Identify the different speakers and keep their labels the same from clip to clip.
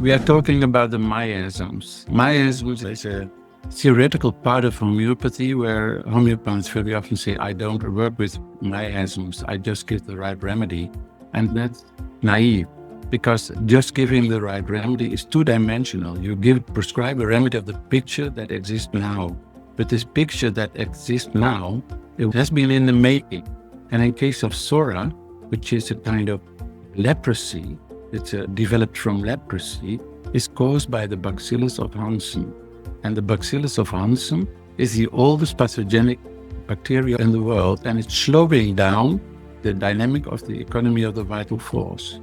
Speaker 1: We are talking about the miasms. Miasms is a theoretical part of homeopathy where homeopaths very often say, I don't work with miasms, I just give the right remedy. And that's naive, because just giving the right remedy is two-dimensional. You prescribe a remedy of the picture that exists now. But this picture that exists now, it has been in the making. And in case of Sora, which is a kind of leprosy, it's developed from leprosy, is caused by the Bacillus of Hansen. And the Bacillus of Hansen is the oldest pathogenic bacteria in the world, and it's slowing down the dynamic of the economy of the vital force.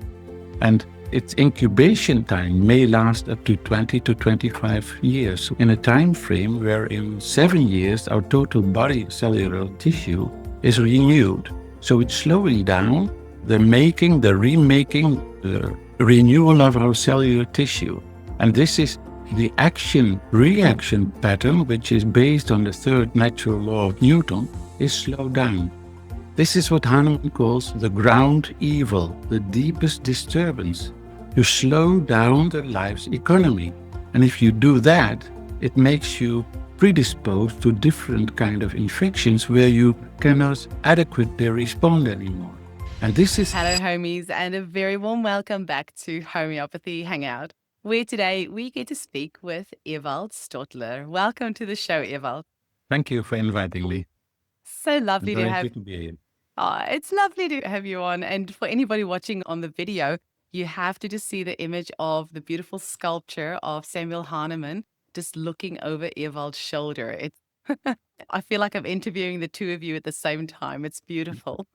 Speaker 1: And its incubation time may last up to 20 to 25 years, in a time frame where in 7 years our total body cellular tissue is renewed. So it's slowing down the making, the remaking, the renewal of our cellular tissue. And this is the action-reaction pattern, which is based on the third natural law of Newton, is slowed down. This is what Hahnemann calls the ground evil, the deepest disturbance. You slow down the life's economy. And if you do that, it makes you predisposed to different kind of infections where you cannot adequately respond anymore. And this is...
Speaker 2: Hello, homies, and a very warm welcome back to Homeopathy Hangout, where today we get to speak with Ewald Stöteler. Welcome to the show, Ewald.
Speaker 1: Thank you for inviting me.
Speaker 2: So lovely to have...
Speaker 1: Happy to be here.
Speaker 2: Oh, it's lovely to have you on. And for anybody watching on the video, you have to just see the image of the beautiful sculpture of Samuel Hahnemann just looking over Ewald's shoulder. It's I feel like I'm interviewing the two of you at the same time. It's beautiful.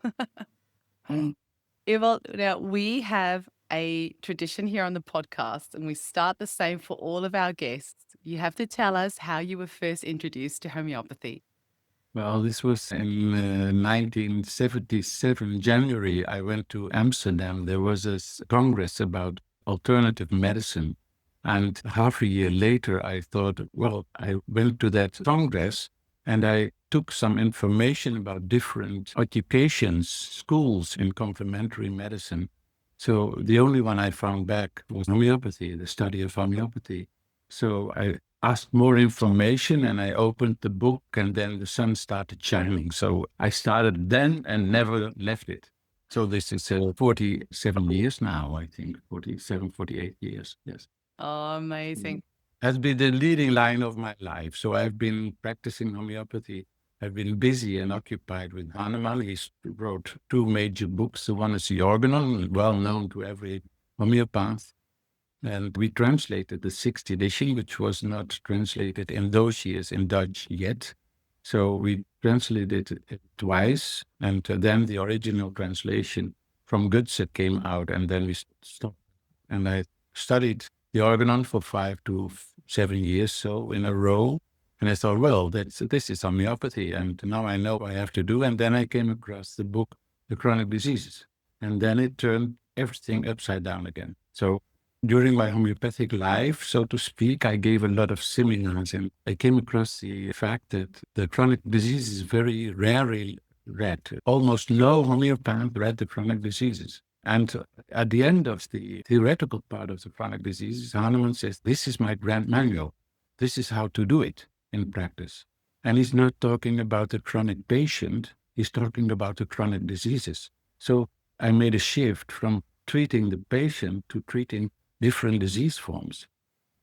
Speaker 2: Ewald, now we have a tradition here on the podcast, and we start the same for all of our guests. You have to tell us how you were first introduced to homeopathy.
Speaker 1: Well, this was in 1977, January. I went to Amsterdam. There was a congress about alternative medicine. And half a year later, I thought, well, I went to that congress and I took some information about different occupations, schools in complementary medicine. So the only one I found back was homeopathy, the study of homeopathy. So I asked more information and I opened the book, and then the sun started shining. So I started then and never left it. So this is 47 years now, I think, 47, 48 years, yes.
Speaker 2: Oh, amazing.
Speaker 1: Has been the leading line of my life. So I've been practicing homeopathy. I've been busy and occupied with Hahnemann. He wrote 2 major books. The one is the Organon, well known to every homeopath. And we translated the 6th edition, which was not translated in those years in Dutch yet. So we translated it twice, and then the original translation from Gutze came out, and then we stopped. And I studied the Organon for 5 to 7 years so in a row. And I thought, well, this is homeopathy, and now I know what I have to do. And then I came across the book, The Chronic Diseases. And then it turned everything upside down again. So during my homeopathic life, so to speak, I gave a lot of seminars, and I came across the fact that the chronic disease is very rarely read. Almost no homeopath read the chronic diseases. And at the end of the theoretical part of the chronic diseases, Hahnemann says, this is my grand manual. This is how to do it in practice. And he's not talking about the chronic patient, he's talking about the chronic diseases. So I made a shift from treating the patient to treating different disease forms.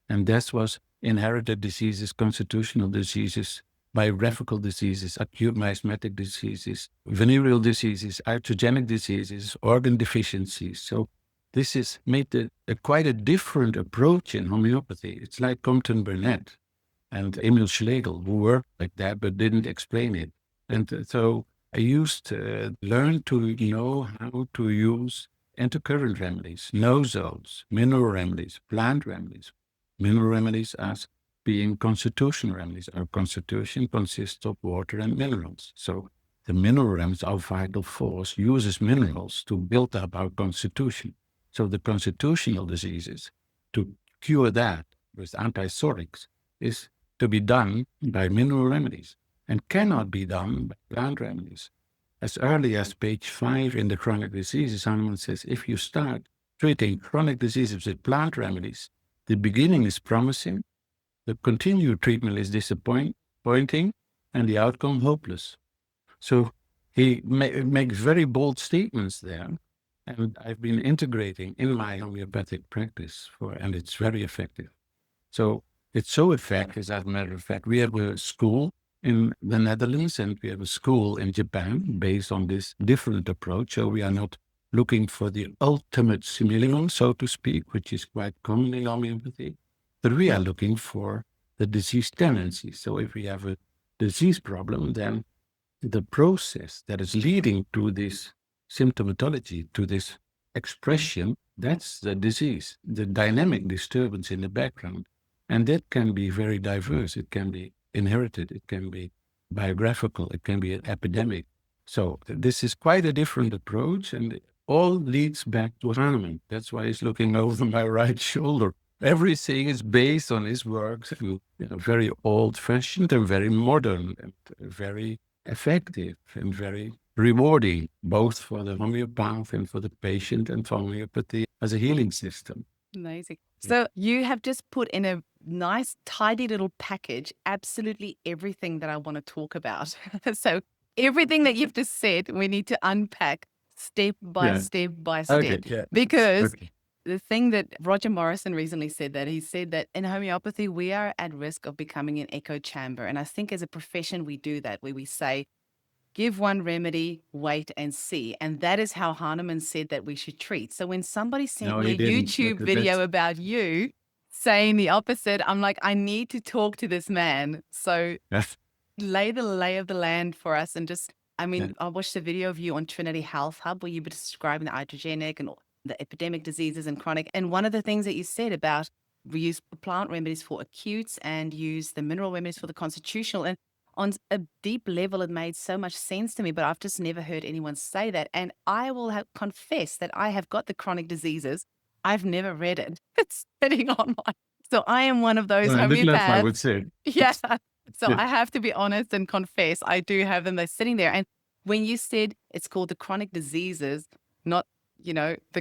Speaker 1: And that was inherited diseases, constitutional diseases, biographical diseases, acute miasmatic diseases, venereal diseases, iatrogenic diseases, organ deficiencies. So this has made quite a different approach in homeopathy. It's like Compton Burnett and Emil Schlegel, who worked like that but didn't explain it. And so I learned to know how to use intercurrent remedies, nosodes, mineral remedies, plant remedies. Mineral remedies as being constitutional remedies. Our constitution consists of water and minerals. So the mineral remedies, our vital force, uses minerals to build up our constitution. So the constitutional diseases, to cure that with antisorics, is to be done by mineral remedies and cannot be done by plant remedies. As early as page 5 in the chronic diseases, Hahnemann says, if you start treating chronic diseases with plant remedies, The beginning is promising, the continued treatment is disappointing, and the outcome hopeless. So he makes very bold statements there, and I've been integrating in my homeopathic practice and it's very effective. So it's so effective, as a matter of fact, we have a school in the Netherlands and we have a school in Japan based on this different approach. So we are not looking for the ultimate simillimum, so to speak, which is quite common in homeopathy, but we are looking for the disease tendencies. So if we have a disease problem, then the process that is leading to this symptomatology, to this expression, that's the disease, the dynamic disturbance in the background. And that can be very diverse. It can be inherited, it can be biographical, it can be an epidemic. So this is quite a different approach, and it all leads back to Hahnemann. That's why he's looking over my right shoulder. Everything is based on his works, very old-fashioned and very modern and very effective and very rewarding, both for the homeopath and for the patient and for homeopathy as a healing system.
Speaker 2: Amazing. So you have just put in a nice, tidy little package absolutely everything that I want to talk about. So everything that you've just said, we need to unpack step by step by step.
Speaker 1: Okay, yeah.
Speaker 2: Because
Speaker 1: Okay.
Speaker 2: the thing that Roger Morrison recently said, that he said that in homeopathy, we are at risk of becoming an echo chamber. And I think as a profession, we do that, where we say, give one remedy, wait and see. And that is how Hahnemann said that we should treat. So when somebody sent
Speaker 1: No,
Speaker 2: me
Speaker 1: he
Speaker 2: a
Speaker 1: didn't.
Speaker 2: YouTube
Speaker 1: But
Speaker 2: video
Speaker 1: that's,
Speaker 2: about you saying the opposite, I'm like, I need to talk to this man. So
Speaker 1: yes,
Speaker 2: lay the lay of the land for us and just, I mean,
Speaker 1: yeah.
Speaker 2: I watched a video of you on Trinity Health Hub where you were describing the iatrogenic and all the epidemic diseases and chronic. And one of the things that you said about we use plant remedies for acutes and use the mineral remedies for the constitutional. And on a deep level, it made so much sense to me, but I've just never heard anyone say that. And I will confess that I have got the chronic diseases. I've never read it. It's sitting on my. So I am one of those
Speaker 1: Well, a little less, I would
Speaker 2: homeopaths.
Speaker 1: say.
Speaker 2: Yeah. So
Speaker 1: Yeah.
Speaker 2: I have to be honest and confess, I do have them. They're sitting there. And when you said it's called the chronic diseases, not, the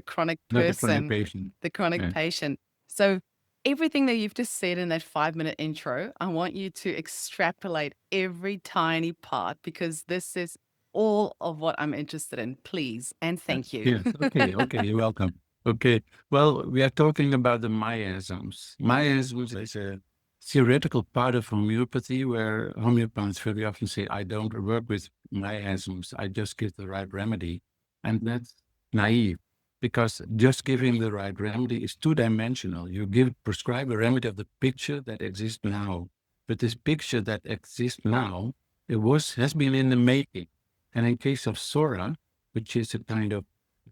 Speaker 2: chronic
Speaker 1: Not the chronic
Speaker 2: person,
Speaker 1: patient.
Speaker 2: the chronic
Speaker 1: Yeah.
Speaker 2: patient. So everything that you've just said in that 5-minute intro, I want you to extrapolate every tiny part because this is all of what I'm interested in, please. And thank you.
Speaker 1: Yes. Okay. Okay. You're welcome. Okay. Well, we are talking about the miasms. Miasms is a theoretical part of homeopathy where homeopaths very often say, I don't work with miasms. I just give the right remedy. And that's naive because just giving the right remedy is two-dimensional. You prescribe a remedy of the picture that exists now. But this picture that exists now, has been in the making. And in case of Sora, which is a kind of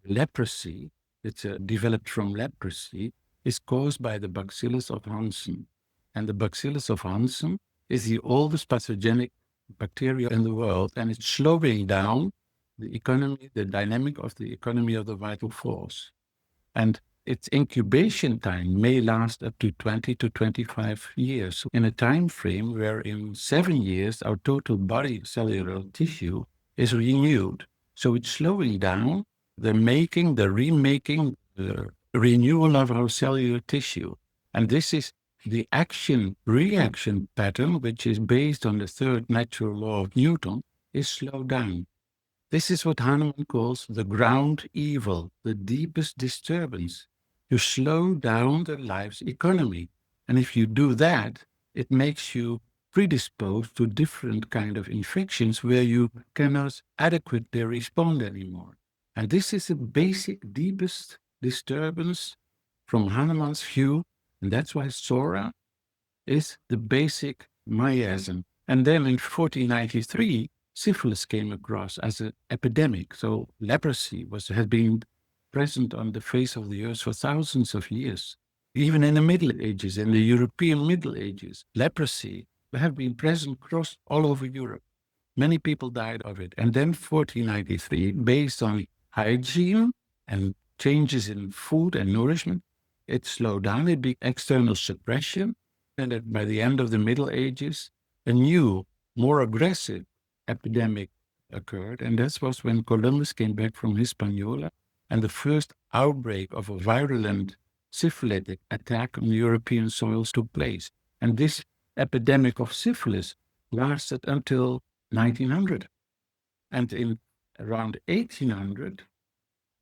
Speaker 1: leprosy, it's developed from leprosy, is caused by the Bacillus of Hansen. And the Bacillus of Hansen is the oldest pathogenic bacteria in the world, and it's slowing down the economy, the dynamic of the economy of the vital force. And its incubation time may last up to 20 to 25 years, in a time frame where in 7 years our total body cellular tissue is renewed. So it's slowing down the remaking, the renewal of our cellular tissue. And this is the action-reaction pattern, which is based on the third natural law of Newton, is slowed down. This is what Hahnemann calls the ground evil, the deepest disturbance. You slow down the life's economy. And if you do that, it makes you predisposed to different kind of infections where you cannot adequately respond anymore. And this is the basic, deepest disturbance from Hahnemann's view. And that's why Sora is the basic miasm. And then in 1493, syphilis came across as an epidemic. So leprosy has been present on the face of the earth for thousands of years. Even in the Middle Ages, in the European Middle Ages, leprosy have been present across all over Europe. Many people died of it. And then 1493, based on hygiene and changes in food and nourishment, it slowed down. It became external suppression. And that by the end of the Middle Ages, a new, more aggressive epidemic occurred. And that was when Columbus came back from Hispaniola. And the first outbreak of a virulent syphilitic attack on European soils took place. And this epidemic of syphilis lasted until 1900. And in around 1800,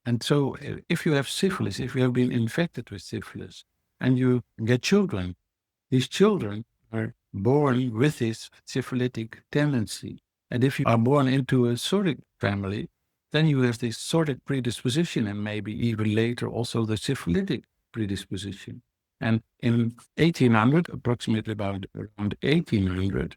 Speaker 1: and so if you have syphilis, if you have been infected with syphilis, and you get children, these children are born with this syphilitic tendency. And if you are born into a psoriatic family, then you have this psoriatic predisposition and maybe even later also the syphilitic predisposition. And in 1800, approximately about around 1800,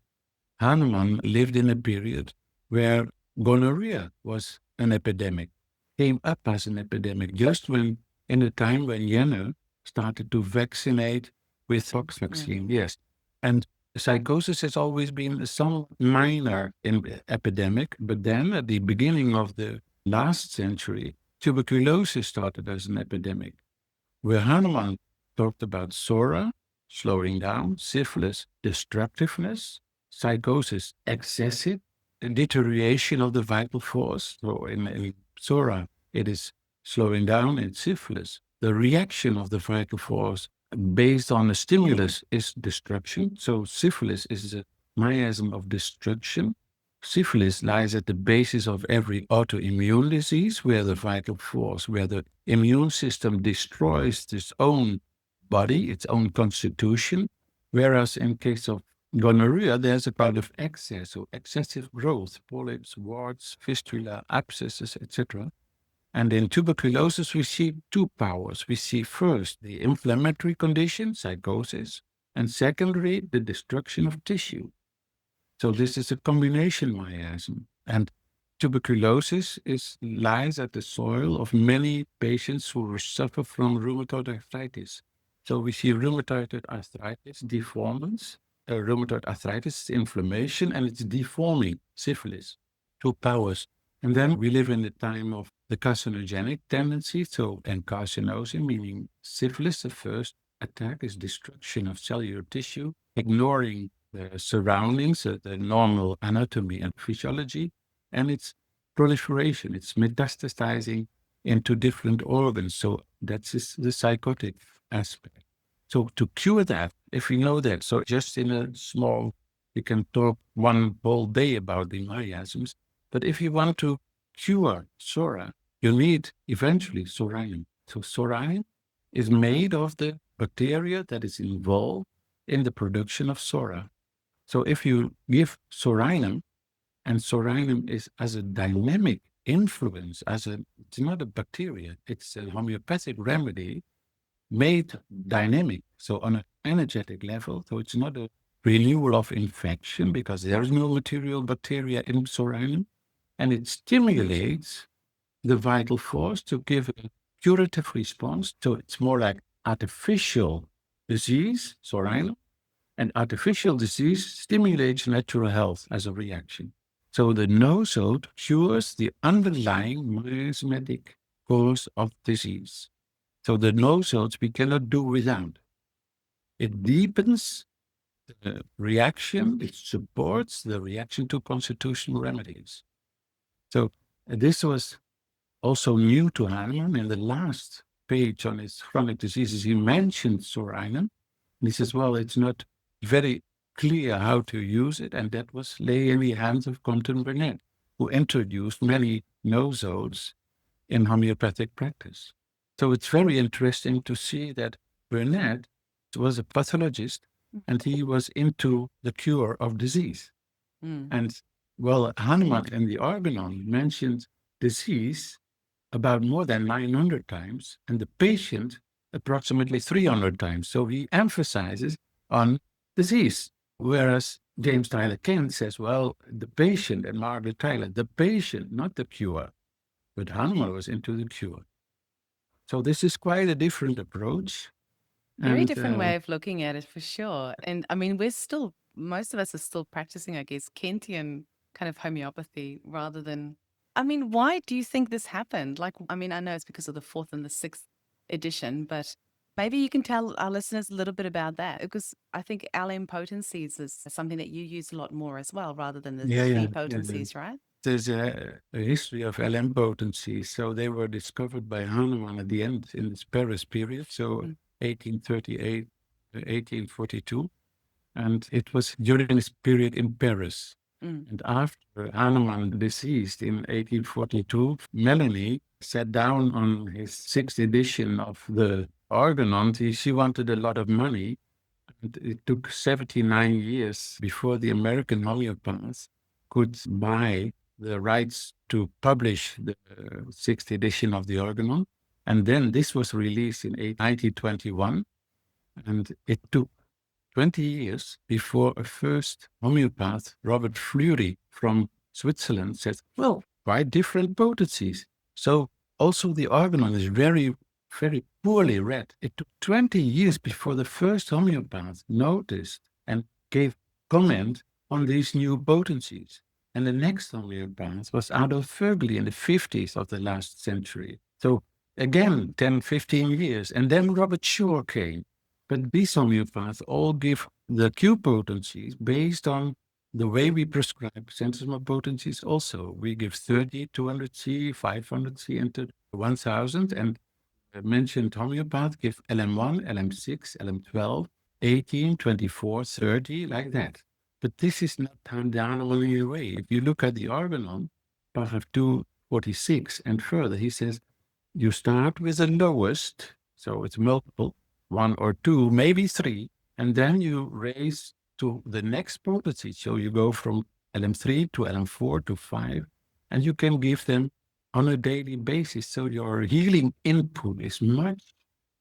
Speaker 1: Hahnemann lived in a period where gonorrhea was an epidemic, came up as an epidemic, just when, in the time when Jenner started to vaccinate with pox vaccine, yes. And psychosis has always been some minor epidemic, but then at the beginning of the last century, tuberculosis started as an epidemic, where Hahnemann talked about sora, slowing down, syphilis, destructiveness, psychosis, excessive deterioration of the vital force. So in sora, it is slowing down. In syphilis, the reaction of the vital force based on the stimulus is destruction. So syphilis is a miasm of destruction. Syphilis lies at the basis of every autoimmune disease, where the vital force, where the immune system destroys its own body, its own constitution. Whereas in case of gonorrhea, there's a kind of excess, so excessive growth, polyps, warts, fistula, abscesses, etc. And in tuberculosis, we see two powers. We see first the inflammatory condition, psychosis, and secondly, the destruction of tissue. So this is a combination miasm. And tuberculosis lies at the soil of many patients who suffer from rheumatoid arthritis. So we see rheumatoid arthritis deformance. Rheumatoid arthritis is inflammation, and it's deforming syphilis, two powers. And then we live in the time of the carcinogenic tendency, and carcinosis, meaning syphilis, the first attack is destruction of cellular tissue, ignoring the surroundings, the normal anatomy and physiology, and its proliferation. It's metastasizing into different organs. So that's the psychotic aspect. So to cure that, if we know that, so just in a small, you can talk one whole day about the miasms, but if you want to cure sora, you need eventually soranum. So soranum is made of the bacteria that is involved in the production of sora. So if you give soranum, and soranum is as a dynamic influence, it's not a bacteria, it's a homeopathic remedy made dynamic. So on an energetic level, so it's not a renewal of infection because there's no material bacteria in soranum, and it stimulates the vital force to give a curative response. So it's more like artificial disease, soranum, and artificial disease stimulates natural health as a reaction. So the nosode cures the underlying miasmatic cause of disease. So the nosodes we cannot do without. It deepens the reaction, it supports the reaction to constitutional remedies. So this was also new to Hahnemann. In the last page on his chronic diseases, he mentioned soranum. And he says, well, it's not very clear how to use it. And that was lay in the hands of Compton Burnett, who introduced many nosodes in homeopathic practice. So it's very interesting to see that Burnett was a pathologist and he was into the cure of disease. And well, Hahnemann in the Organon mentioned disease about more than 900 times and the patient approximately 300 times. So he emphasizes on disease, whereas James Tyler Kent says, well, the patient, and Margaret Tyler, the patient, not the cure. But Hahnemann was into the cure. So this is quite a different approach.
Speaker 2: Very
Speaker 1: And
Speaker 2: different way of looking at it for sure. And I mean, most of us are still practicing, I guess, Kentian kind of homeopathy rather than, I mean, why do you think this happened? Like, I mean, I know it's because of the fourth and the sixth edition, but maybe you can tell our listeners a little bit about that, because I think LM potencies is something that you use a lot more as well, rather than the
Speaker 1: yeah,
Speaker 2: three
Speaker 1: yeah, yeah.
Speaker 2: potencies, right?
Speaker 1: there's a history of LM potencies. So they were discovered by Hahnemann at the end in this Paris period, so 1838, 1842. And it was during this period in Paris. And after Hahnemann deceased in 1842, Melanie sat down on his sixth edition of the Organon. She wanted a lot of money. And it took 79 years before the American homeopaths could buy the rights to publish the sixth edition of the Organon. And then this was released in 1921. And it took 20 years before a first homeopath, Robert Fleury from Switzerland, said, well, quite different potencies. So also the Organon is very, very poorly read. It took 20 years before the first homeopath noticed and gave comment on these new potencies. And the next homeopath was Adolf Vögeli in the 50s of the last century. So again, 10, 15 years. And then Robert Shore came. But these homeopaths all give the Q potencies based on the way we prescribe centesimal potencies also. We give 30, 200C, 500C, and 1000. And mentioned homeopath give LM1, LM6, LM12, 18, 24, 30, like that. But this is not down only way. If you look at the Organon, paragraph 246 and further, he says, you start with the lowest, so it's multiple, 1 or 2, maybe 3, and then you raise to the next potency. So you go from LM3 to LM4 to 5, and you can give them on a daily basis. So your healing input is much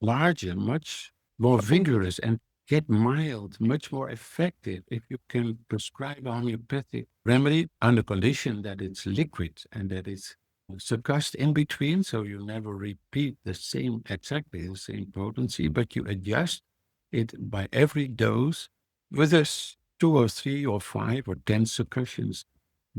Speaker 1: larger, much more vigorous, and get mild, much more effective if you can prescribe a homeopathic remedy under condition that it's liquid and that it's succussed in between, so you never repeat exactly the same potency, but you adjust it by every dose with 2 or 3 or 5 or 10 succussions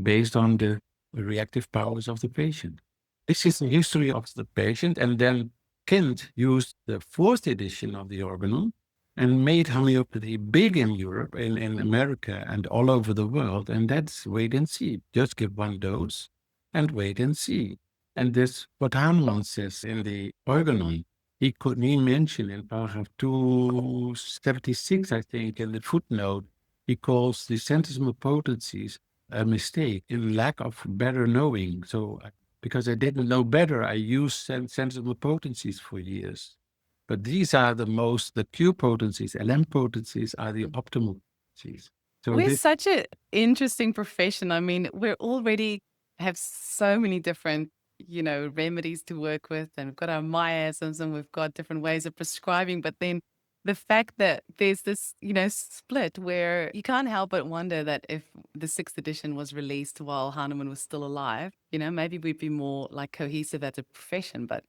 Speaker 1: based on the reactive powers of the patient. This is the history of the patient, and then Kent used the 4th edition of the Organon and made homeopathy big in Europe, in America, and all over the world, and that's wait and see. Just give 1 dose and wait and see. And that's what Hahnemann says in the Organon. He mentioned in paragraph 276, I think, in the footnote, he calls the centesimal potencies a mistake in lack of better knowing. So because I didn't know better, I used centesimal potencies for years. But these are the Q potencies, LM potencies are the optimal potencies. So
Speaker 2: we're such an interesting profession. I mean, we're already have so many different, remedies to work with, and we've got our miasms and we've got different ways of prescribing. But then the fact that there's this, split where you can't help but wonder that if the 6th edition was released while Hahnemann was still alive, maybe we'd be more like cohesive as a profession. But,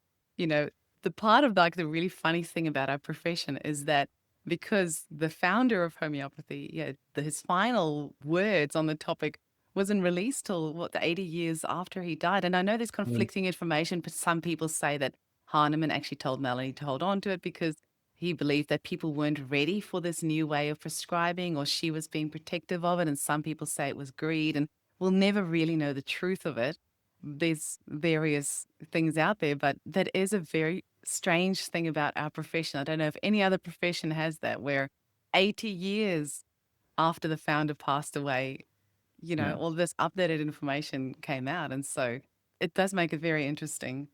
Speaker 2: the part of like the really funny thing about our profession is that because the founder of homeopathy, his final words on the topic wasn't released till the 80 years after he died. And I know there's conflicting information, but some people say that Hahnemann actually told Melanie to hold on to it because he believed that people weren't ready for this new way of prescribing, or she was being protective of it. And some people say it was greed, and we'll never really know the truth of it. There's various things out there, but that is a very strange thing about our profession. I don't know if any other profession has that, where 80 years after the founder passed away, all this updated information came out. And so it does make it very interesting.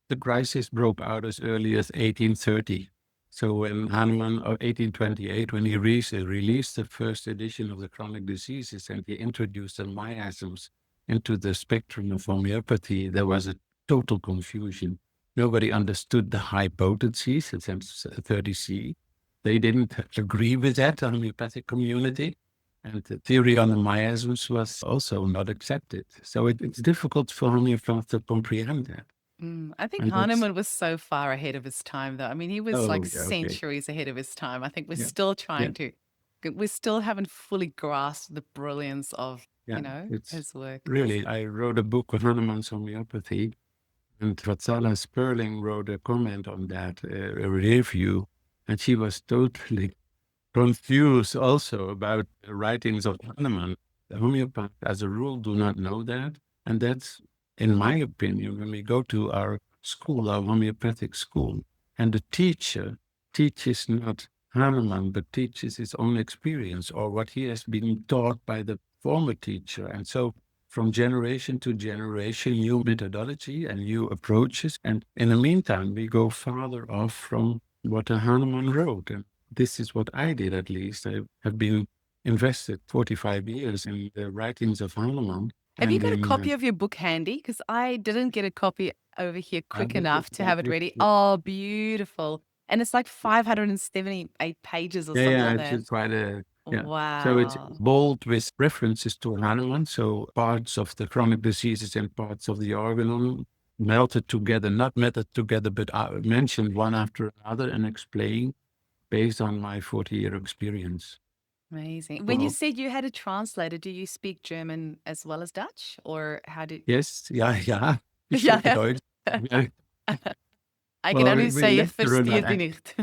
Speaker 1: The crisis broke out as early as 1830. So when Hahnemann, 1828, when he released the first edition of the chronic diseases and he introduced the miasms into the spectrum of homeopathy, there was a total confusion. Nobody understood the high potencies, it's 30C. They didn't agree with that, the homeopathic community. And the theory on the miasms was also not accepted. So it's difficult for homeopaths to comprehend that.
Speaker 2: I think Hahnemann was so far ahead of his time, though. I mean, he was centuries ahead of his time. I think we're still trying to, we still haven't fully grasped the brilliance of, his work.
Speaker 1: Really, I wrote a book on Hahnemann's homeopathy, and Vatsala Sperling wrote a comment on that, a review, and she was totally confused also about the writings of Hahnemann. The homeopaths, as a rule, do not know that. And that's, in my opinion, when we go to our school, our homeopathic school, and the teacher teaches not Hahnemann, but teaches his own experience or what he has been taught by the former teacher. And so from generation to generation, new methodology and new approaches. And in the meantime, we go farther off from what Hahnemann wrote. And this is what I did, at least. I have been invested 45 years in the writings of Hahnemann.
Speaker 2: Have you
Speaker 1: And
Speaker 2: got a
Speaker 1: in
Speaker 2: copy of your book handy? Because I didn't get a copy over here quick
Speaker 1: this is
Speaker 2: enough to have it ready. Oh, beautiful. And it's like 578 pages or something like
Speaker 1: it's
Speaker 2: that.
Speaker 1: just quite a So it's
Speaker 2: Wow.
Speaker 1: bold with references to Hahnemann. So parts of the chronic diseases and parts of the organon melted together, not melted together, but mentioned one after another and explained based on my 40-year experience.
Speaker 2: Amazing. When you said you had a translator, do you speak German as well as Dutch? Or how did...
Speaker 1: Yes, ja. Ich
Speaker 2: Ja,
Speaker 1: spreche Deutsch. Yeah.
Speaker 2: I can
Speaker 1: Well,
Speaker 2: only
Speaker 1: we
Speaker 2: say ich
Speaker 1: lecture a
Speaker 2: verstehe
Speaker 1: lot.
Speaker 2: dich nicht.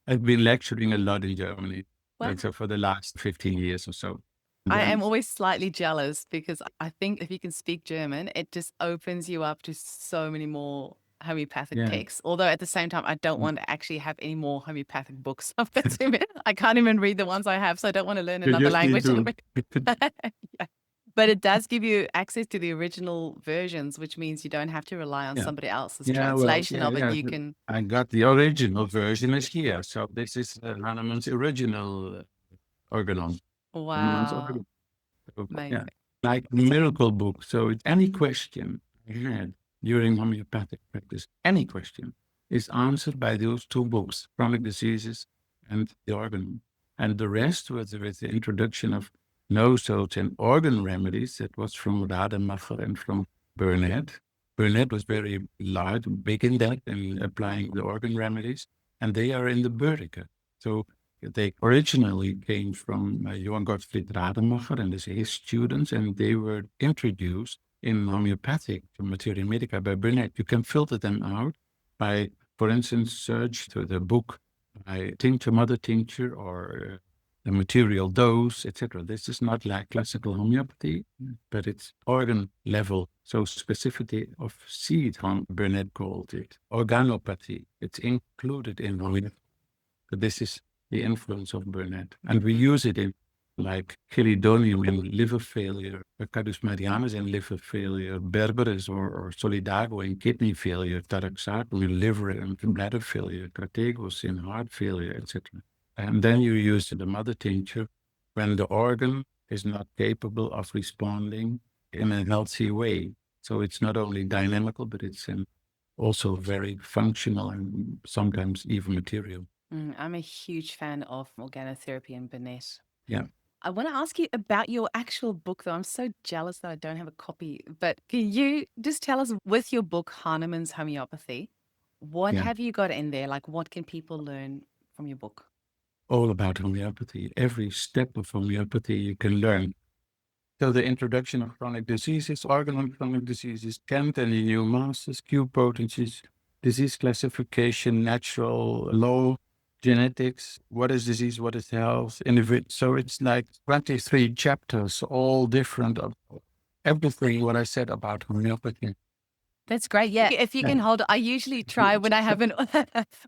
Speaker 1: I've been lecturing a lot in Germany,
Speaker 2: Wow.
Speaker 1: so for the last 15 years or so.
Speaker 2: I
Speaker 1: Then-
Speaker 2: am always slightly jealous because I think if you can speak German, it just opens you up to so many more homeopathic
Speaker 1: Yeah.
Speaker 2: texts. Although at the same time, I don't want to actually have any more homeopathic books. I've got too many. I can't even read the ones I have, so I don't want to learn
Speaker 1: You
Speaker 2: another
Speaker 1: just need
Speaker 2: language.
Speaker 1: to.
Speaker 2: Yeah. But it does give you access to the original versions, which means you don't have to rely on
Speaker 1: Yeah.
Speaker 2: somebody else's
Speaker 1: Yeah, well,
Speaker 2: translation of it. You can...
Speaker 1: I got the original version is here. So this is Hahnemann's original organon. Hahnemann's
Speaker 2: Wow.
Speaker 1: organon. So,
Speaker 2: Amazing.
Speaker 1: like miracle book. So it's any question I had during homeopathic practice, any question is answered by those two books, Chronic Diseases and the Organon. And the rest was with the introduction of nosodes and organ remedies. That was from Rademacher and from Burnett. Burnett was very large, big in that, in applying the organ remedies, and they are in the Burica. So they originally came from Johann Gottfried Rademacher and his students, and they were introduced in homeopathic Materia Medica by Burnett. You can filter them out by, for instance, search to the book by tincture, mother tincture, or the material dose, etc. This is not like classical homeopathy, but it's organ level. So specificity of seed, Burnett called it. Organopathy, it's included in homeopathy. So this is the influence of Burnett. And we use it in like Chelidonium in liver failure, Cadus marianus in liver failure, Berberis or Solidago in kidney failure, Taraxacum in liver and bladder failure, Strategos in heart failure, etc. And then you use the mother tincture when the organ is not capable of responding in a healthy way. So it's not only dynamical, but it's also very functional and sometimes even material.
Speaker 2: I'm a huge fan of organotherapy and Burnett.
Speaker 1: Yeah.
Speaker 2: I want to ask you about your actual book, though. I'm so jealous that I don't have a copy. But can you just tell us, with your book, Hahnemann's Homeopathy, what have you got in there? Like, what can people learn from your book?
Speaker 1: All about homeopathy. Every step of homeopathy you can learn. So the introduction of chronic diseases, organ chronic diseases, Kent and the new masters, Q potencies, disease classification, natural law, genetics, what is disease, what is health, individual. So it's like 23 chapters, all different of everything what I said about homeopathy.
Speaker 2: That's great. Yeah. If you can hold it, I usually try when I have an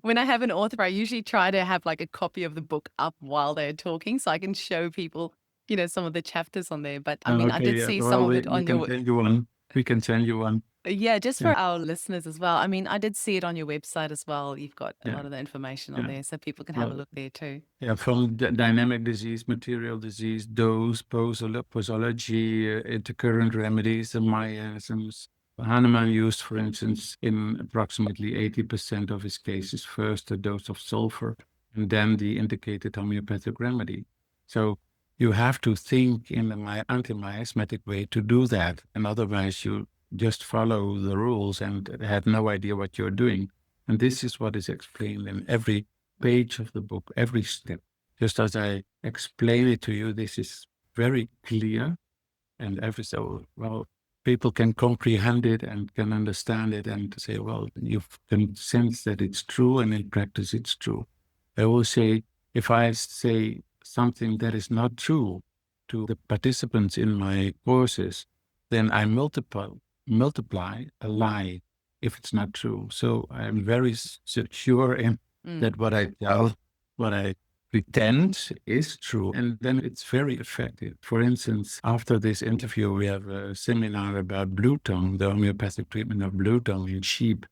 Speaker 2: when I have an author, I usually try to have like a copy of the book up while they're talking so I can show people, some of the chapters on there. But I mean, I did see some of it on your...
Speaker 1: We can send you one.
Speaker 2: Yeah, just for our listeners as well. I mean, I did see it on your website as well. You've got a lot of the information on there, so people can have a look there too.
Speaker 1: Yeah, from dynamic disease, material disease, dose, posology, intercurrent remedies, and miasms. Hahnemann used, for instance, in approximately 80% of his cases, first a dose of sulfur and then the indicated homeopathic remedy. So you have to think in an anti-miasmatic way to do that. And otherwise you just follow the rules and have no idea what you're doing. And this is what is explained in every page of the book, every step. Just as I explain it to you, this is very clear. And people can comprehend it and can understand it and say, well, you can sense that it's true, and in practice it's true. I will say, if I say something that is not true to the participants in my courses, then I multiply multiply a lie if it's not true. So I'm very secure in
Speaker 2: Mm.
Speaker 1: that what I tell, what I pretend is true, and then it's very effective. For instance, after this interview, we have a seminar about blue tongue, the homeopathic treatment of blue tongue in sheep.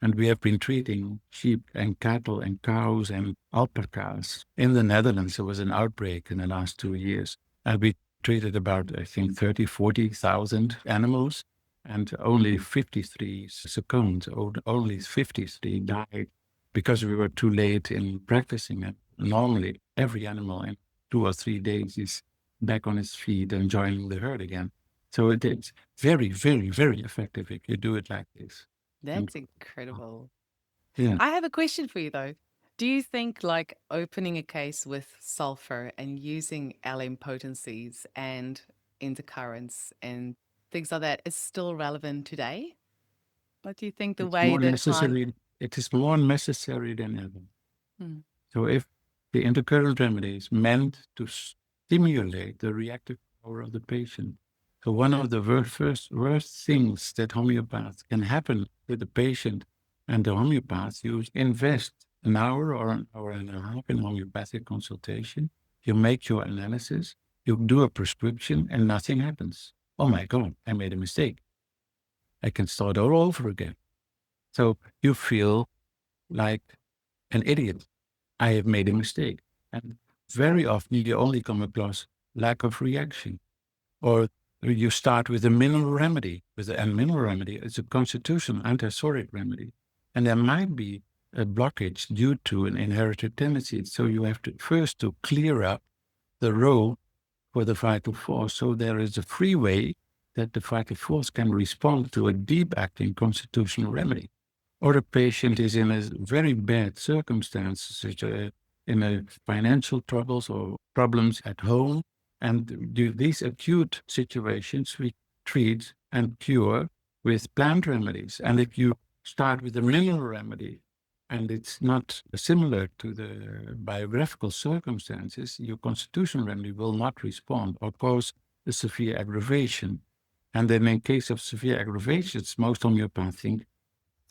Speaker 1: And we have been treating sheep and cattle and cows and alpacas. In the Netherlands, there was an outbreak in the last 2 years. And we treated about, I think, 30, 40,000 animals, and only 53 succumbed. Only 53 died because we were too late in practicing it. Normally, every animal in 2 or 3 days is back on its feet and joining the herd again. So it's very, very, very effective if you do it like this. And
Speaker 2: That's incredible.
Speaker 1: yeah,
Speaker 2: I have a question for you though. Do you think like opening a case with sulfur and using LM potencies and intercurrents and things like that is still relevant today? But do you think the
Speaker 1: it's
Speaker 2: way
Speaker 1: more
Speaker 2: the plant.
Speaker 1: necessary. It is more necessary than ever.
Speaker 2: Mm,
Speaker 1: So if the intercurrent remedy is meant to stimulate the reactive power of the patient, so one of the worst things that homeopaths can happen with the patient and the homeopath, you invest an hour or an hour and a half in homeopathic consultation, you make your analysis, you do a prescription, and nothing happens. Oh my God, I made a mistake. I can start all over again. So you feel like an idiot. I have made a mistake. And very often you only come across lack of reaction. Or you start with a mineral remedy. And mineral remedy is a constitutional antipsoric remedy. And there might be a blockage due to an inherited tendency. So you have to first to clear up the road for the vital force. So there is a free way that the vital force can respond to a deep acting constitutional remedy. Or a patient is in a very bad circumstance, such in a financial troubles or problems at home. And these acute situations we treat and cure with plant remedies. And if you start with a mineral remedy, and it's not similar to the biographical circumstances, your constitutional remedy will not respond or cause a severe aggravation. And then in case of severe aggravations, most homeopaths think,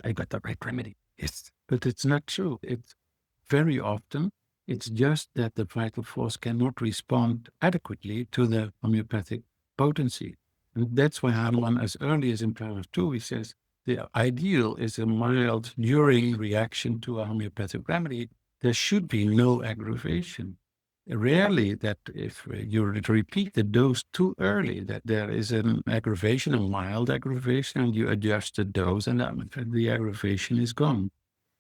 Speaker 1: I got the right remedy. Yes. But it's not true. It's very often, it's just that the vital force cannot respond adequately to the homeopathic potency. And that's why Hahnemann, as early as in paragraph 2, he says the ideal is a mild during reaction to a homeopathic remedy. There should be no aggravation. Rarely that if you repeat the dose too early, that there is an aggravation, a mild aggravation, and you adjust the dose, and the aggravation is gone.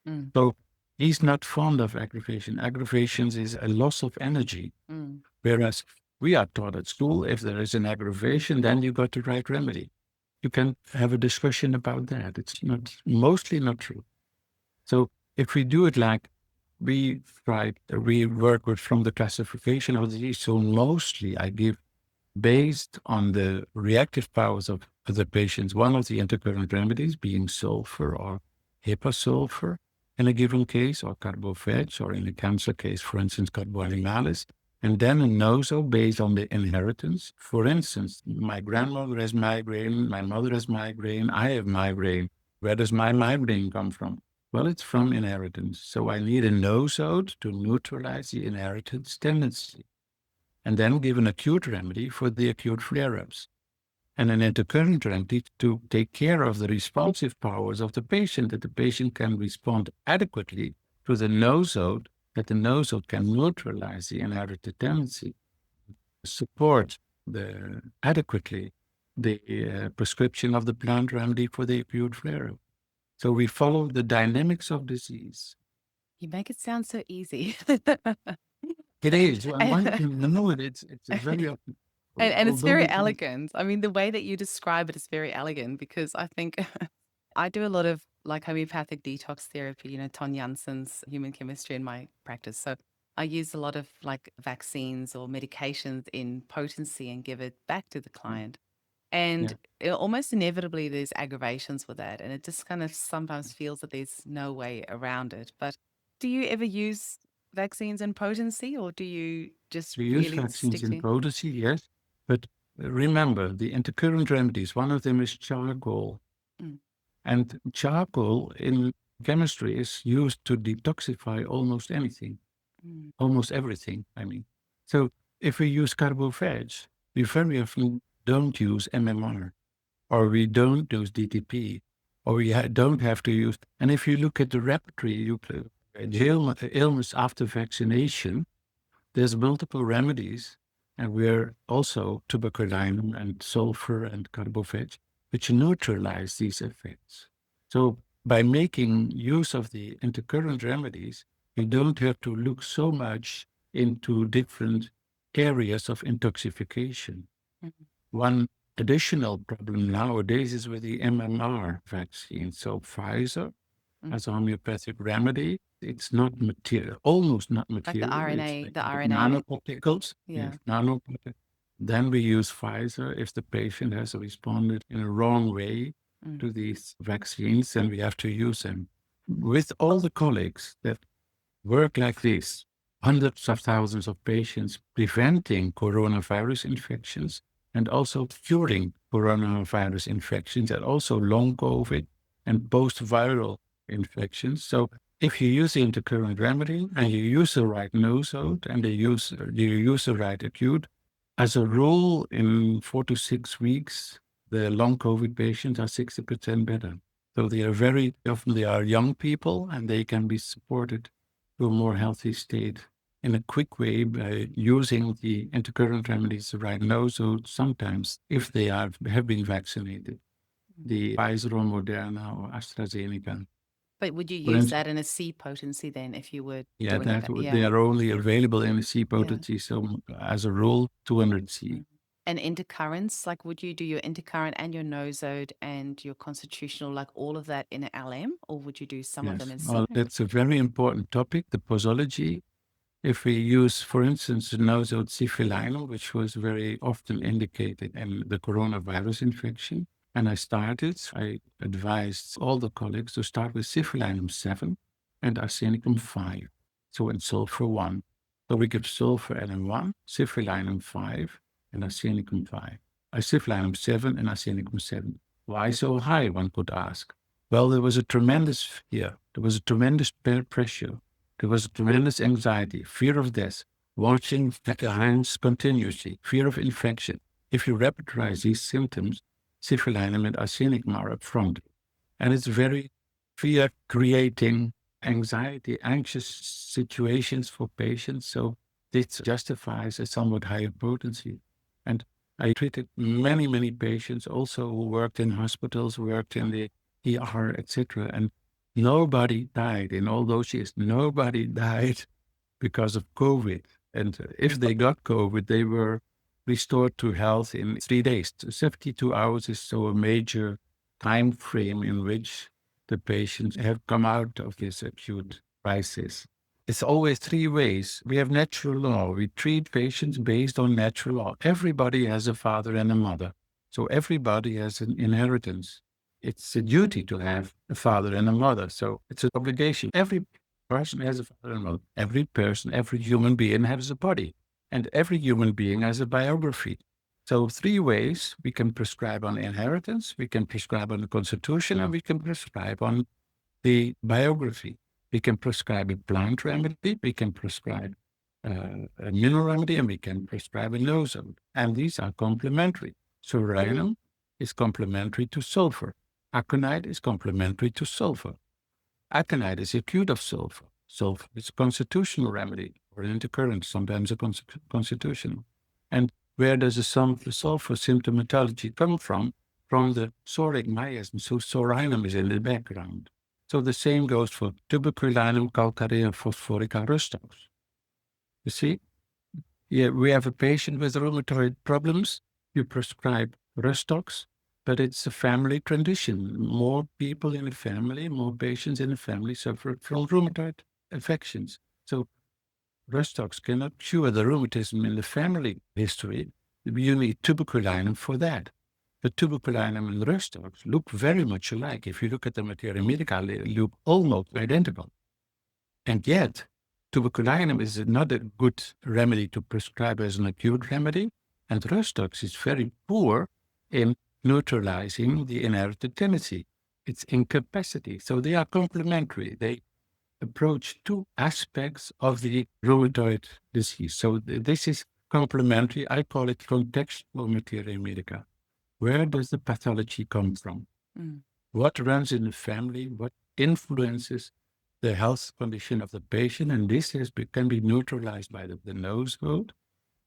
Speaker 2: mm,
Speaker 1: So he's not fond of aggravation. Aggravations is a loss of energy.
Speaker 2: mm.
Speaker 1: Whereas we are taught at school, if there is an aggravation, then you got the right remedy. You can have a discussion about that. It's not mostly not true. So if we do it like we work with from the classification of disease. So mostly I give based on the reactive powers of the patients, one of the intercurrent remedies being sulfur or hyposulfur in a given case, or carboveg, or in a cancer case, for instance, carboanimalis, and then a noso based on the inheritance. For instance, my grandmother has migraine, my mother has migraine, I have migraine. Where does my migraine come from? Well, it's from inheritance. So I need a nosode to neutralize the inheritance tendency and then give an acute remedy for the acute flare-ups, and an intercurrent remedy to take care of the responsive powers of the patient, that the patient can respond adequately to the nosode, that the nosode can neutralize the inherited tendency, support adequately the prescription of the plant remedy for the acute flare-up. So we follow the dynamics of disease.
Speaker 2: You make it sound so easy.
Speaker 1: It is. And one
Speaker 2: and,
Speaker 1: can know it. It's very often,
Speaker 2: and it's
Speaker 1: although
Speaker 2: very
Speaker 1: we can.
Speaker 2: elegant. I mean, the way that you describe it is very elegant because I think I do a lot of like homeopathic detox therapy, Ton Janssen's human chemistry in my practice. So I use a lot of like vaccines or medications in potency and give it back to the client.
Speaker 1: Yeah.
Speaker 2: And almost inevitably, there's aggravations with that. And it just kind of sometimes feels that there's no way around it. But do you ever use vaccines in potency or do you just
Speaker 1: We use
Speaker 2: really
Speaker 1: vaccines
Speaker 2: stick
Speaker 1: in
Speaker 2: to?
Speaker 1: potency, yes, but remember the intercurrent remedies, one of them is charcoal.
Speaker 2: Mm.
Speaker 1: And charcoal in chemistry is used to detoxify almost anything,
Speaker 2: Mm.
Speaker 1: almost everything, I mean. So if we use carbophage, we very often don't use MMR, or we don't use DTP, or we don't have to use. And if you look at the repertory, illness after vaccination, there's multiple remedies, and we're also tuberculinum and sulfur and carbophage, which neutralize these effects. So by making use of the intercurrent remedies, you don't have to look so much into different areas of intoxication.
Speaker 2: Mhm.
Speaker 1: One additional problem nowadays is with the MMR vaccine. So Pfizer as a homeopathic remedy, it's not material, almost not
Speaker 2: Like the
Speaker 1: material. It's
Speaker 2: RNA,
Speaker 1: like
Speaker 2: the RNA.
Speaker 1: nanoparticles.
Speaker 2: Yeah.
Speaker 1: Yes, nanoparticles. Then we use Pfizer if the patient has responded in a wrong way
Speaker 2: Mm.
Speaker 1: to these vaccines, and we have to use them. With all the colleagues that work like this, hundreds of thousands of patients preventing coronavirus infections and also curing coronavirus infections and also long COVID and post-viral infections. So if you use the intercurrent remedy and you use the right nosode and you use the right acute, as a rule, in 4 to 6 weeks, the long COVID patients are 60% better. So they are very often they are young people and they can be supported to a more healthy state in a quick way by using the intercurrent remedies, the right nosode, sometimes if they have been vaccinated, the Pfizer or Moderna or AstraZeneca.
Speaker 2: But would you
Speaker 1: For
Speaker 2: use
Speaker 1: instance,
Speaker 2: that in a C potency then if you were
Speaker 1: yeah,
Speaker 2: doing
Speaker 1: that
Speaker 2: that?
Speaker 1: they
Speaker 2: Yeah.
Speaker 1: are only available in a C
Speaker 2: Yeah.
Speaker 1: potency. So as a rule, 200 C.
Speaker 2: Mm. And intercurrents, like would you do your intercurrent and your nosode and your constitutional, like all of that in an LM, or would you do some of them
Speaker 1: Yes,
Speaker 2: in C?
Speaker 1: well, that's a very important topic, the posology. If we use, for instance, the nosode syphilinum, which was very often indicated in the coronavirus infection, and I advised all the colleagues to start with syphilinum 7 and arsenicum 5. So in sulfur 1. So we give sulfur NM1, syphilinum 5, and arsenicum 5. Syphilinum 7 and arsenicum 7. Why so high, one could ask? Well, there was a tremendous fear. There was a tremendous peer pressure. There was a tremendous anxiety, fear of death, watching hands continuously, fear of infection. If you repertorize these symptoms, syphilinum and arsenicum are up front. And it's very fear-creating, anxiety, anxious situations for patients. So this justifies a somewhat higher potency. And I treated many, many patients also who worked in hospitals, worked in the ER, etc. And nobody died in all those years. Nobody died because of COVID. And if they got COVID, they were restored to health in 3 days. 72 hours is so a major time frame in which the patients have come out of this acute crisis. It's always three ways. We have natural law. We treat patients based on natural law. Everybody has a father and a mother. So everybody has an inheritance. It's a duty to have a father and a mother. So it's an obligation. Every person has a father and mother. Every person, every human being has a body. And every human being has a biography. So three ways we can prescribe on inheritance, we can prescribe on the constitution, and we can prescribe on the biography. We can prescribe a plant remedy, we can prescribe a mineral remedy, and we can prescribe a nosode. And these are complementary. So rhinum is complementary to sulfur. Aconite is complementary to sulfur. Aconite is acute of sulfur. Sulfur is a constitutional remedy or an intercurrent, sometimes a constitutional. And where does the sulfur symptomatology come from? From the psoric miasm. So psorinum is in the background. So the same goes for tuberculinum, calcarea, phosphorica, rustox. You see? Yeah, we have a patient with rheumatoid problems. You prescribe rustox, but it's a family tradition. More people in the family, more patients in the family suffer from rheumatoid infections. So rustox cannot cure the rheumatism in the family history. You need tuberculinum for that. But tuberculinum and rustox look very much alike. If you look at the Materia Medica, they look almost identical. And yet, tuberculinum is not a good remedy to prescribe as an acute remedy. And Rostock's is very poor in neutralizing the inherited tendency, its incapacity. So they are complementary. They approach two aspects of the rheumatoid disease. So this is complementary. I call it contextual materia medica. Where does the pathology come from?
Speaker 2: Mm.
Speaker 1: What runs in the family? What influences the health condition of the patient? And this can be neutralized by the nosode.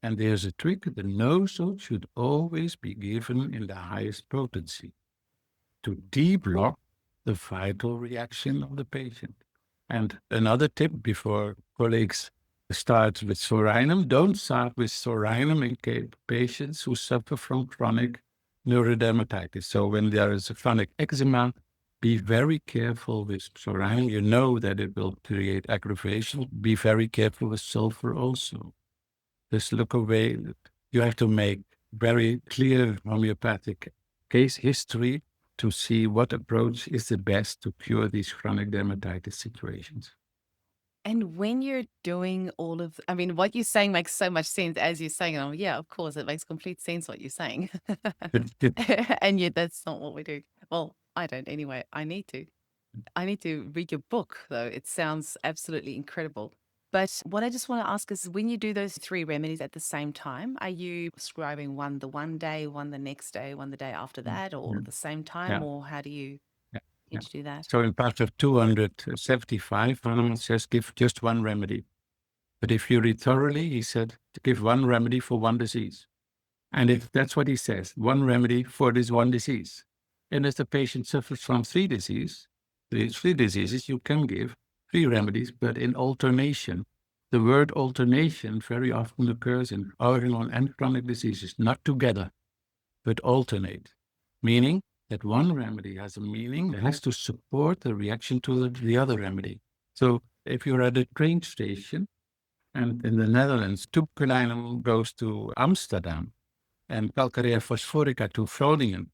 Speaker 1: And there's a trick. The nosode should always be given in the highest potency to deblock the vital reaction of the patient. And another tip before colleagues start with sorinum, don't start with sorinum in patients who suffer from chronic neurodermatitis. So when there is a chronic eczema, be very careful with sorinum. You know that it will create aggravation. Be very careful with sulfur also. Just look away. You have to make very clear homeopathic case history to see what approach is the best to cure these chronic dermatitis situations.
Speaker 2: And when you're doing all of, I mean, what you're saying makes so much sense as you're saying it. Oh, yeah, of course, it makes complete sense what you're saying. And yet that's not what we do. Well, I don't anyway. I need to. I need to read your book, though. It sounds absolutely incredible. But what I just want to ask is when you do those three remedies at the same time, are you prescribing one the one day, one the next day, one the day after that, or
Speaker 1: Yeah.
Speaker 2: at the same time?
Speaker 1: Yeah.
Speaker 2: Or how do you
Speaker 1: Yeah. Yeah.
Speaker 2: need to do that?
Speaker 1: So in part of 275, Hahnemann says give just one remedy. But if you read thoroughly, he said to give one remedy for one disease. And if that's what he says, one remedy for this one disease. And if the patient suffers from three diseases, you can give three remedies, but in alternation. The word alternation very often occurs in autoimmune and chronic diseases, not together, but alternate, meaning that one remedy has a meaning that has to support the reaction to the other remedy. So if you're at a train station, and in the Netherlands, tubquinine goes to Amsterdam, and calcarea phosphorica to Groningen,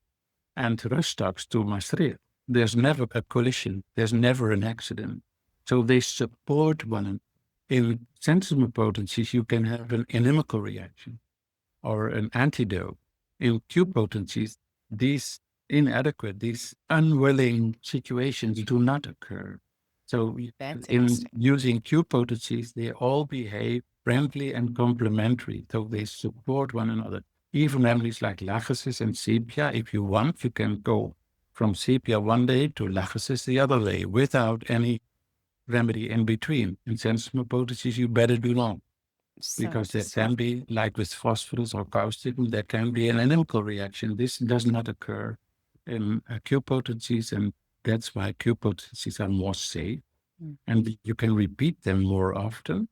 Speaker 1: and Rustox to Maastricht. There's never a collision. There's never an accident. So they support one another. In sensible potencies, you can have an inimical reaction or an antidote. In Q potencies, these inadequate, these unwilling situations do not occur. So
Speaker 2: That's
Speaker 1: in
Speaker 2: interesting.
Speaker 1: using Q potencies, they all behave friendly and complementary. So they support one another. Even remedies like lachesis and sepia, if you want, you can go from sepia one day to lachesis the other day without any remedy in between. In sensible potencies, you better do not,
Speaker 2: So
Speaker 1: because there
Speaker 2: interesting.
Speaker 1: can be, like with phosphorus or caustic, there can be an inimical reaction. This does not occur in Q potencies, and that's why Q potencies are more safe,
Speaker 2: Mm.
Speaker 1: and you can repeat them more often.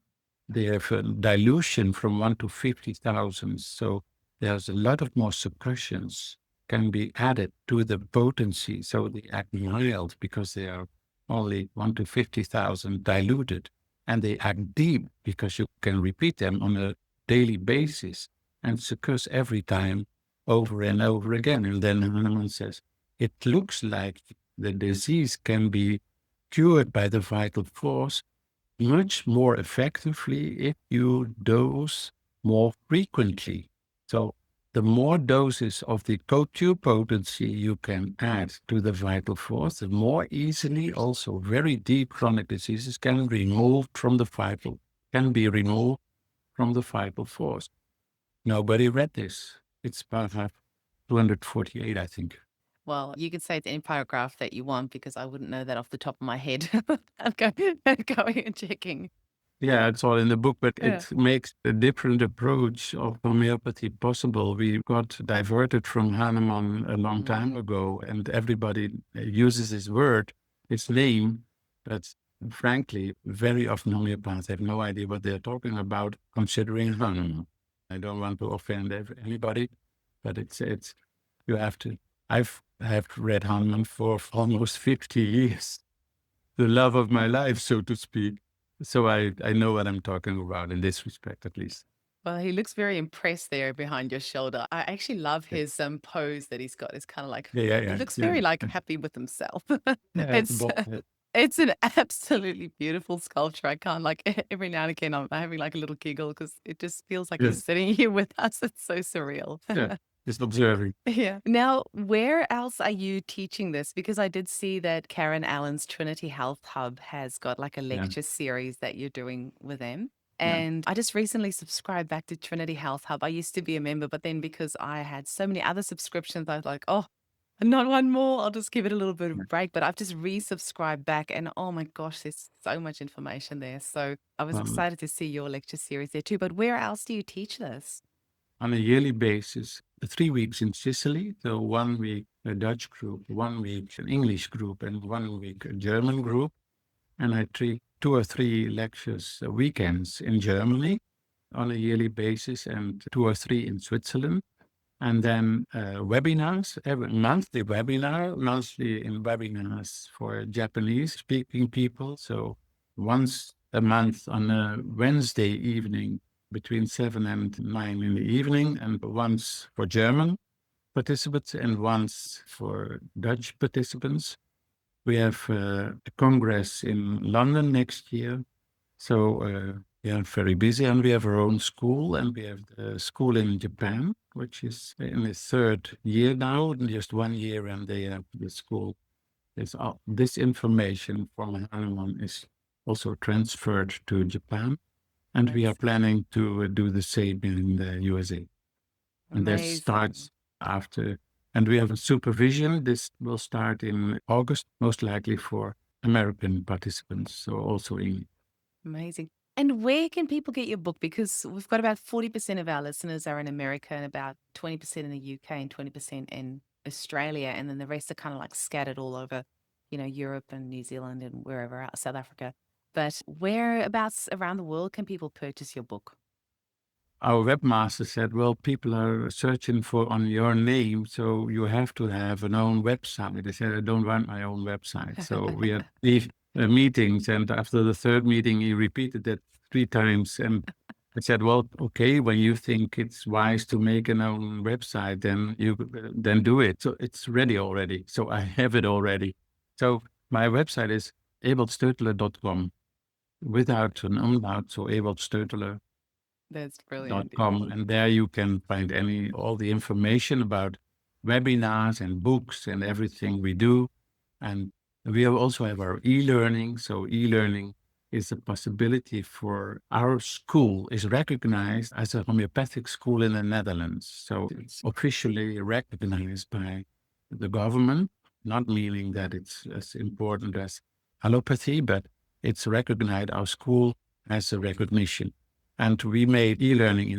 Speaker 1: They have a dilution from 1 to 50,000, so there's a lot of more suppressions can be added to the potency, so they act mild because they are only 1 to 50,000 diluted, and they act deep because you can repeat them on a daily basis and success every time over and over again. And then Hahnemann says, it looks like the disease can be cured by the vital force much more effectively if you dose more frequently. So the more doses of the CoQ potency you can add to the vital force, the more easily also very deep chronic diseases can be removed from the vital force. Nobody read this. It's paragraph 248, I think.
Speaker 2: Well, you could say it's any paragraph that you want because I wouldn't know that off the top of my head. I'm going and checking.
Speaker 1: Yeah, it's all in the book, but
Speaker 2: Yeah.
Speaker 1: it makes a different approach of homeopathy possible. We got diverted from Hahnemann a long time ago, and everybody uses this word, its name, but frankly, very often homeopaths have no idea what they're talking about considering Hahnemann. I don't want to offend anybody, but it's you have to. Have read Hahnemann for almost 50 years, the love of my life, so to speak. So I know what I'm talking about in this respect, at least.
Speaker 2: Well, he looks very impressed there behind your shoulder. I actually love
Speaker 1: Yeah,
Speaker 2: his pose that he's got. It's kind of like
Speaker 1: yeah,
Speaker 2: he
Speaker 1: yeah,
Speaker 2: looks
Speaker 1: yeah.
Speaker 2: very like happy with himself.
Speaker 1: Yeah, it's
Speaker 2: It's
Speaker 1: bald head.
Speaker 2: It's an absolutely beautiful sculpture. I can't like every now and again I'm having like a little giggle because it just feels like he's
Speaker 1: Yes.
Speaker 2: sitting here with us. It's so surreal.
Speaker 1: Yeah. Just observing.
Speaker 2: Yeah. Now, where else are you teaching this? Because I did see that Karen Allen's Trinity Health Hub has got like a
Speaker 1: Yeah.
Speaker 2: lecture series that you're doing with them.
Speaker 1: Yeah.
Speaker 2: And I just recently subscribed back to Trinity Health Hub. I used to be a member, but then because I had so many other subscriptions, I was like, oh, not one more. I'll just give it a little bit of a
Speaker 1: Yeah.
Speaker 2: break. But I've just resubscribed back, and oh my gosh, there's so much information there. So I was
Speaker 1: Well,
Speaker 2: excited to see your lecture series there too. But where else do you teach this?
Speaker 1: on a yearly basis, 3 weeks in Sicily. So 1 week a Dutch group, 1 week an English group, and 1 week a German group. And I treat 2 or 3 lectures weekends in Germany on a yearly basis, and 2 or 3 in Switzerland. And then webinars, every monthly webinar, monthly in webinars for Japanese speaking people. So once a month on a Wednesday evening between 7 and 9 in the evening, and once for German participants and once for Dutch participants. We have a congress in London next year. So we are very busy, and we have our own school, and we have the school in Japan, which is in its 3rd year now, just 1 year, and they have the school. This information from Hahnemann is also transferred to Japan, and we are
Speaker 2: Amazing.
Speaker 1: planning to do the same in the USA. And that starts
Speaker 2: Amazing.
Speaker 1: after, and we have a supervision. This will start in August, most likely for American participants, so also English.
Speaker 2: Amazing. And where can people get your book? Because we've got about 40% of our listeners are in America and about 20% in the UK and 20% in Australia. And then the rest are kind of like scattered all over, Europe and New Zealand and wherever else, South Africa. But whereabouts around the world can people purchase your book?
Speaker 1: Our webmaster said, well, people are searching for on your name, so you have to have an own website. I said, I don't want my own website. So we had these meetings, and after the 3rd meeting, he repeated that 3 times. And I said, well, okay, when you think it's wise to make an own website, then do it. So it's ready already. So I have it already. So my website is ewaldstöteler.com without an umlaut, so ewaldstöteler.com,
Speaker 2: That's brilliant. Yeah.
Speaker 1: and there you can find all the information about webinars and books and everything we do. And we also have our e-learning. So e-learning is a possibility for our school is recognized as a homeopathic school in the Netherlands. So it's officially recognized by the government, not meaning that it's as important as allopathy, but it's recognized, our school has a recognition. And we made e-learning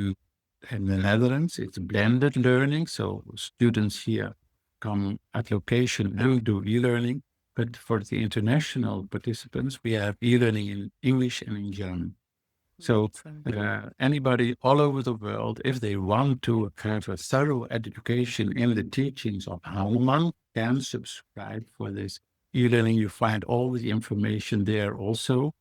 Speaker 1: in the Netherlands. It's blended learning. So students here come at location and do e-learning. But for the international participants, we have e-learning in English and in German. So
Speaker 2: Awesome.
Speaker 1: anybody all over the world, if they want to have a thorough education in the teachings of Hahnemann, can subscribe for this e-learning. You find all the information there also.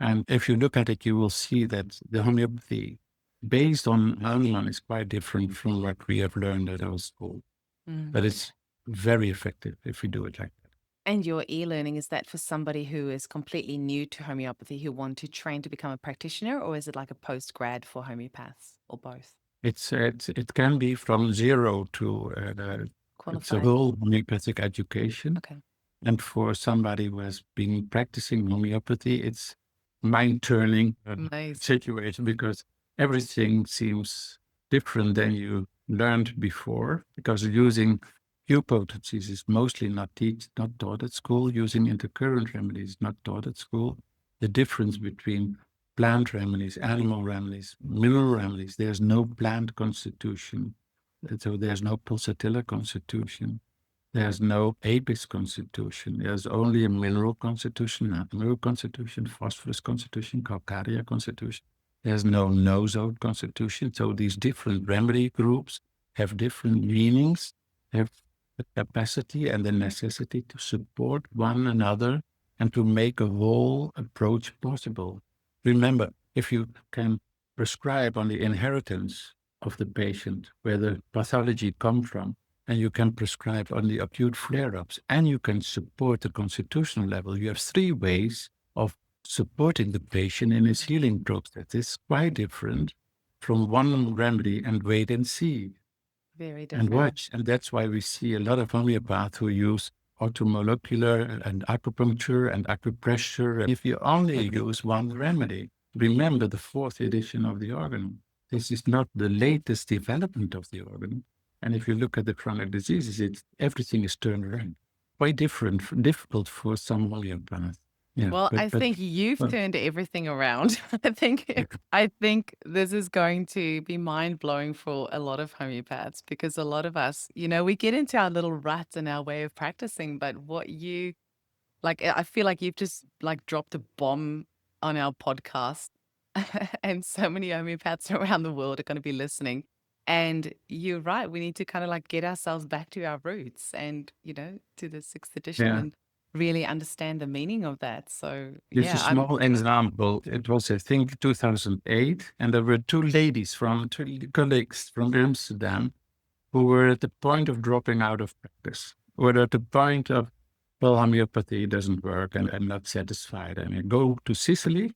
Speaker 1: And if you look at it, you will see that the homeopathy based on Hahnemann is quite different from what we have learned at our school.
Speaker 2: Mm.
Speaker 1: But it's very effective if we do it like that.
Speaker 2: And your e-learning, is that for somebody who is completely new to homeopathy who want to train to become a practitioner, or is it like a post-grad for homeopaths, or both?
Speaker 1: It can be from 0 to it's a
Speaker 2: Qualified?
Speaker 1: whole homeopathic education.
Speaker 2: Okay.
Speaker 1: And for somebody who has been practicing homeopathy, it's mind-turning
Speaker 2: Amazing.
Speaker 1: situation, because everything seems different than you learned before, because using few potencies is mostly not taught at school. Using intercurrent remedies not taught at school. The difference between plant remedies, animal remedies, mineral remedies, there's no plant constitution. So there's no pulsatilla constitution. There's no apis constitution. There's only a mineral constitution, not mineral constitution, phosphorus constitution, calcarea constitution. There's no nosode constitution. So these different remedy groups have different meanings, have the capacity and the necessity to support one another and to make a whole approach possible. Remember, if you can prescribe on the inheritance of the patient, where the pathology comes from, and you can prescribe only acute flare-ups, and you can support the constitutional level. You have three ways of supporting the patient in his healing process. It's quite different from one remedy and wait and see
Speaker 2: Very
Speaker 1: and
Speaker 2: different.
Speaker 1: watch. And that's why we see a lot of homeopaths who use automolecular and acupuncture and acupressure. If you only use one remedy, remember the fourth edition of the organ. This is not the latest development of the organ. And if you look at the chronic diseases, everything is turned around. Quite different, difficult for some homeopaths. Yeah,
Speaker 2: Well, I think you've
Speaker 1: well,
Speaker 2: turned everything around. I think this is going to be mind-blowing for a lot of homeopaths because a lot of us, we get into our little ruts and our way of practicing, but I feel like you've just like dropped a bomb on our podcast and so many homeopaths around the world are going to be listening. And you're right, we need to kind of like get ourselves back to our roots and, to the sixth edition
Speaker 1: yeah.
Speaker 2: and really understand the meaning of that. So
Speaker 1: Just a
Speaker 2: yeah, I'm
Speaker 1: small example. It was, I think, 2008, and there were two colleagues from Amsterdam who were at the point of dropping out of practice, were at the point of, well, homeopathy doesn't work and I'm not satisfied. And I go to Sicily,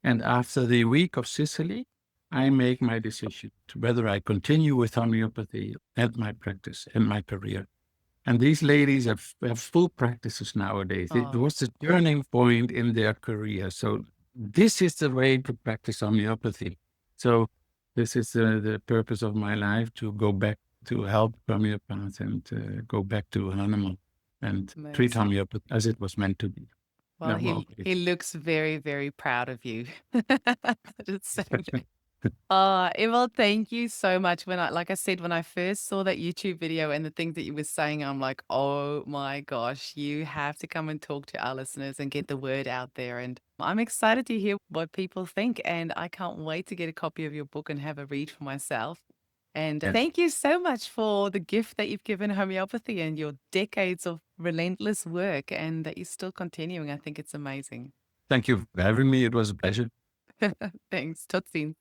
Speaker 1: and after the week of Sicily, I make my decision to whether I continue with homeopathy and my practice and my career. And these ladies have full practices nowadays. It
Speaker 2: oh,
Speaker 1: was a turning point in their career. So this is the way to practice homeopathy. So this is the purpose of my life, to go back to help homeopaths and go back to Hahnemann and treat
Speaker 2: amazing.
Speaker 1: homeopathy as it was meant to be.
Speaker 2: Well,
Speaker 1: No,
Speaker 2: he
Speaker 1: okay.
Speaker 2: he looks very, very proud of you. Just saying. Ewald, thank you so much. Like I said, when I first saw that YouTube video and the things that you were saying, I'm like, oh my gosh, you have to come and talk to our listeners and get the word out there. And I'm excited to hear what people think. And I can't wait to get a copy of your book and have a read for myself. And
Speaker 1: Yes.
Speaker 2: thank you so much for the gift that you've given homeopathy and your decades of relentless work and that you're still continuing. I think it's amazing.
Speaker 1: Thank you for having me. It was a pleasure.
Speaker 2: Thanks. Tot ziens.